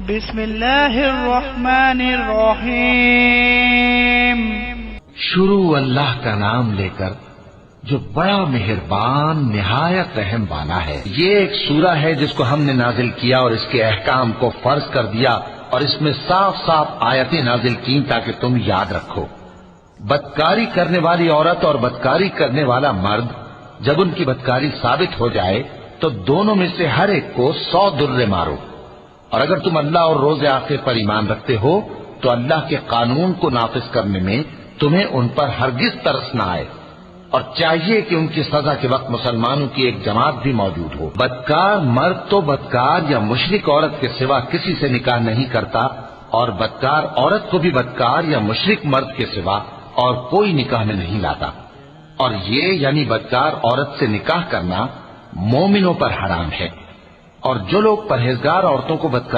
بسم اللہ الرحمن الرحیم۔ شروع اللہ کا نام لے کر جو بڑا مہربان نہایت رحم والا ہے۔ یہ ایک سورہ ہے جس کو ہم نے نازل کیا اور اس کے احکام کو فرض کر دیا اور اس میں صاف صاف آیتیں نازل کی تاکہ تم یاد رکھو۔ بدکاری کرنے والی عورت اور بدکاری کرنے والا مرد جب ان کی بدکاری ثابت ہو جائے تو دونوں میں سے ہر ایک کو 100 درے مارو، اور اگر تم اللہ اور روز آخر پر ایمان رکھتے ہو تو اللہ کے قانون کو نافذ کرنے میں تمہیں ان پر ہرگز ترس نہ آئے، اور چاہیے کہ ان کی سزا کے وقت مسلمانوں کی ایک جماعت بھی موجود ہو۔ بدکار مرد تو بدکار یا مشرک عورت کے سوا کسی سے نکاح نہیں کرتا، اور بدکار عورت کو بھی بدکار یا مشرک مرد کے سوا اور کوئی نکاح میں نہیں لاتا، اور یہ یعنی بدکار عورت سے نکاح کرنا مومنوں پر حرام ہے، اور جو لوگ پرہیزگار عورتوں کو بدکار